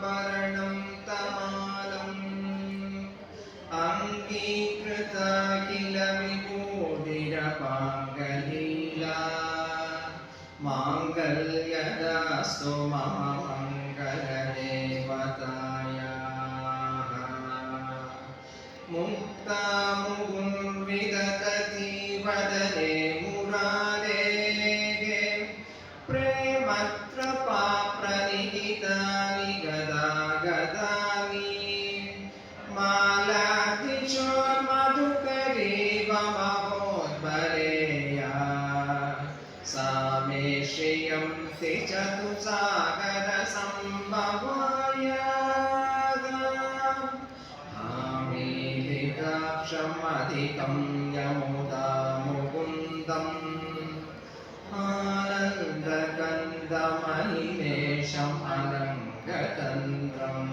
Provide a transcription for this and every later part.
परणं तमालम् अङ्गीकृता किल विभूतिरपाङ्गलीला माङ्गल्यदास्तु मम मङ्गलदेवतायाः मुक्ता मुहुर्विदधती वदने मुरारेः प्रेमत्रपा प्रणिहितानि गदागदानि मालातिशोर्मधुकरीव महोद्भरेया सा मे श्रियं क्षमधिकं यमुदा मुकुन्दम् आनन्दकन्दमनिमेषम् अनङ्गतन्त्रम्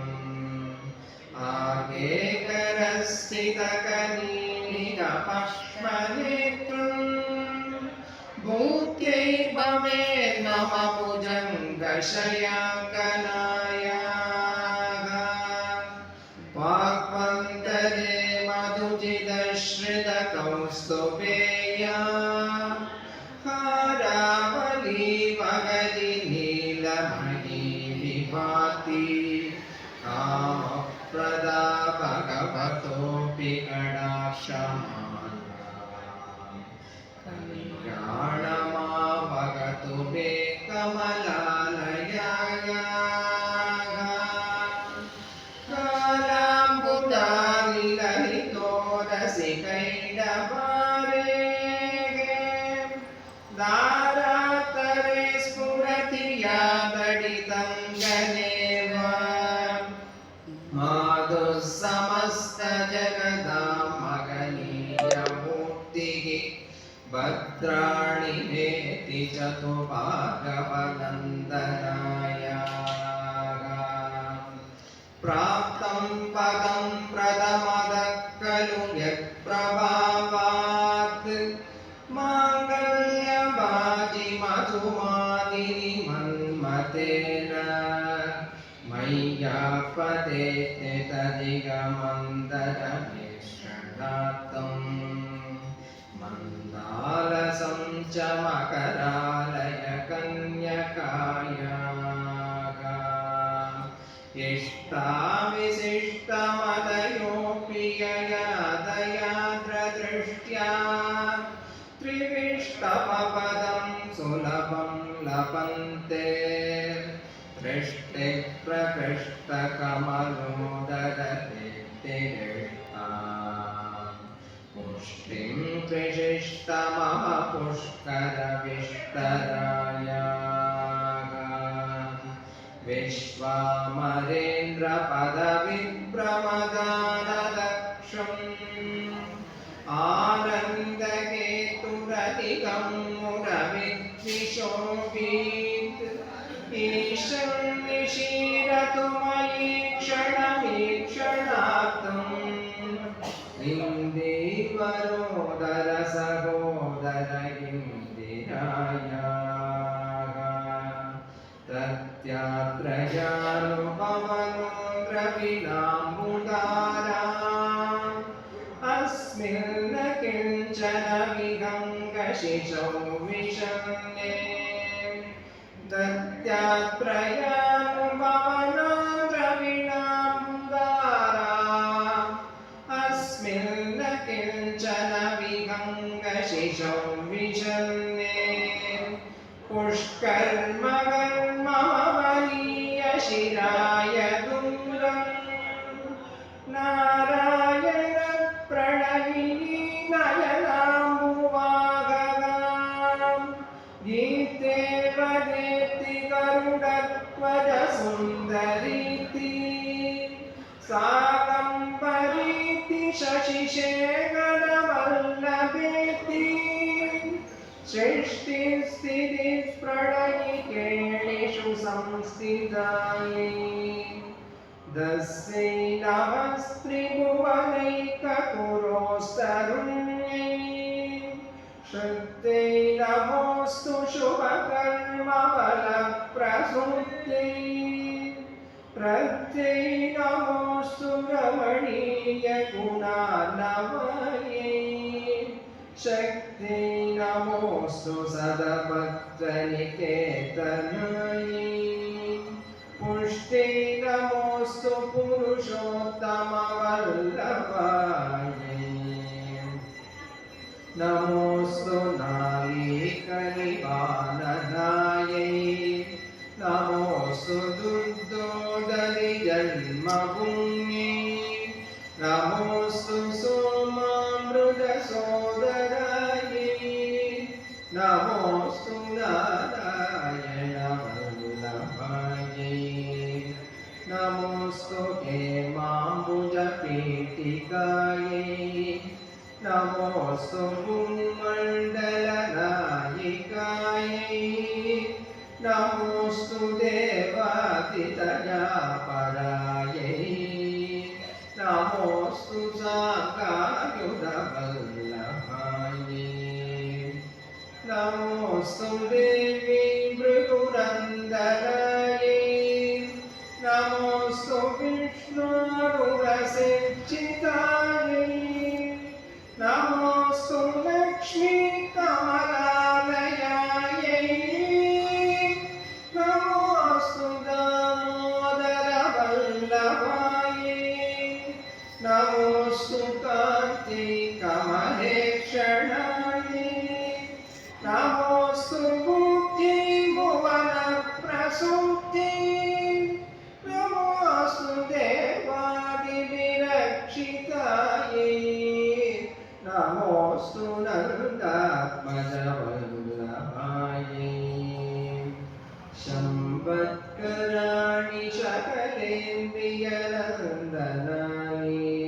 आगेकरस्थितकनीनिरपश्मनेत्रम् भूत्यै भवेन्मम भुजङ्गशयाङ्गनायाः वाग्वन्तरे मधुजितश्रितकौस्तुभेया हारावली वगदि नीलमणि विभाति कामप्रदा भगवतोऽपि कटाक्षमाला कल्याणमावगतु मे कमलालयाय दारातरे स्फुरति यादडितं गनेव माधुः समस्तजगदां मगनीयमूर्तिः भद्राणि वेति चतुर्भागवनन्दनाय प्राप्तं पदं प्रथमतः खलु यत्प्रभावात् माङ्गल्यभाजि मधुमादिनि मन्मथेन मय्यापतेते तदिगमन्दरमिश्रणार्थम् मन्दालसं च मकरालय कन्यकायाः इष्टाविशिष्टमदयोऽपि ययादयाद्रदृष्ट्या त्रिविष्टपदं सुलभं लभन्ते दृष्टिः प्रकृष्टकमलोदरतीर्था पुष्टिं त्रिशिष्टमः पुष्करविष्टरायाः विश्वामरेन्द्रपदविभ्रमदानदक्षम् आनन्दकेतुरधिकं मुरविद्विषोऽपीत् ईशं निशीरतु मयि क्षणमीक्षणार्थम् इन्दीवरोदर सहोदर इन्दिरायाः तत्यात्रयानुभवनो द्रविणाम्बुदारा अस्मिन् न किञ्चन विहङ्गशिशौ विषन्ने दत्यात्रयानुभवनो द्रविणाम्बुदारा अस्मिन् न किञ्चन विहङ्गशिशौ विषन्ने पुष्कर्मकर्ममवनीय शिराय दुम्रम् नारायण प्रणयिनी नयनाम्बुवागगाम् गीते वदेति गरुडध्वज सुन्दरीति साकम्बरीति शशिशेखरवल्लभेति सृष्टिस्थितिः प्रणयिकेषु संस्थितायै दस्यै नमस्त्रिभुवनैककुरोस्तरुण्यै श्रुत्यै नमोऽस्तु शुभकर्मफलप्रसूत्यै शक्त्यै नमोऽस्तु रमणीयगुणार्णवायै शक्त्यै नमोऽस्तु सदभक्तनिकेतनायै पुष्ट्यै नमोऽस्तु पुरुषोत्तमवल्लभायै नमोऽस्तु नागीकलिवाननायै नमोऽस्तु दुग्धोदरिजन्मभूम्यै नमोऽस्तु सोमामृतसोदरायै नमोऽस्तु नारायणवल्लभायै नमोऽस्तु हेमाम्बुजपीठिकायै नमोऽस्तु भूमण्डलनायिकायै नमोऽस्तु देवातितजापरायै नमोऽस्तु साकायुधवल्लभायै नमोऽस्तु देवी भृगुरन्दरायै नमोऽस्तु विष्णुरुरसिञ्चितायै नमोऽस्तु लक्ष्मी कमलालयायै नमोऽस्तु दामोदरवल्लभायै नमोऽस्तु कार्तिकमहेक्षणायै नमोऽस्तु बुद्धिभुवनप्रसूत्यै नमोऽस्तु देवादिविरक्षितायै नमोऽस्तु नन्दात्मजवल्लभायै संवत्कराणि सकलेन्द्रियनन्दनायै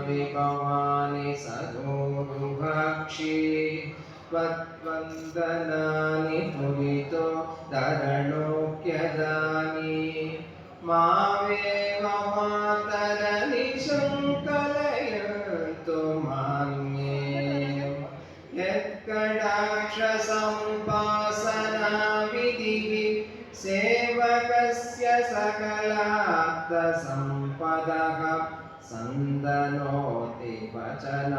साम्राज्यदानविभवानि सदोरुहाक्षि त्वद्वन्दनानि मुदितो धरणोऽप्यदानि मामेव मातरनिशङ्कलयन्तु मान्ये यत्कटाक्षसम्पासनाविधिः सेवकस्य सकलार्थसम्पदः सन्दनोति वचनाङ्गमानसैः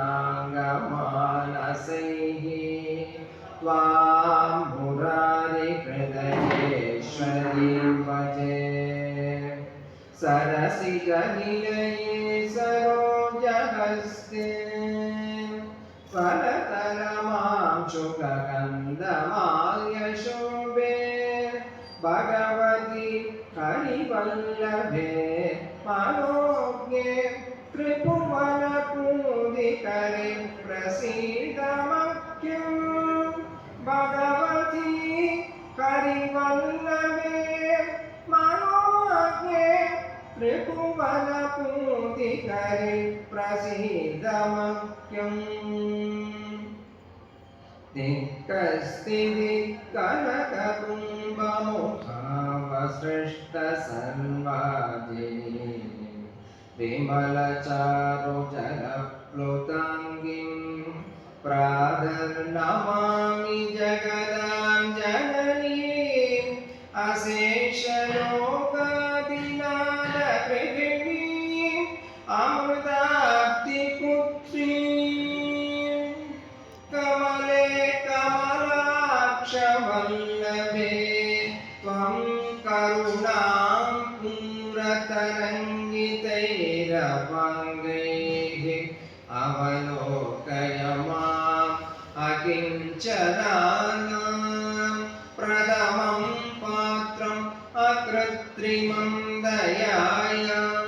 त्वां मुरारिहृदयेश्वरीं भजे सरसिजनिलये सरोजहस्ते फलतरमांशुकगन्धमाल्यशोभे भगवति हरिवल्लभे मनोज्ञे त्रिभुवनपूजिकरे प्रसीदमख्यं भगवति हरिवल्लभे मनोज्ञे त्रिभुवनपूजिकरे प्रसीदमख्यम् दिक्कस्तिदिक्कनककुम्भमुखावसृष्टसर्वाजिनी विमलचारुजलप्लुताङ्गीं प्रातर्नमामि जगदां जननीम् अशेषयोगादिनादपृथिवीम् अमृताब्धिपुत्रीम् कमले कमलाक्षवल्लभे त्वं करुणां पूरतरङ्गितैरवाङ्गैः अवलोकय माम् अकिञ्चनानां प्रथमं पात्रम् अकृत्रिमं दयायाः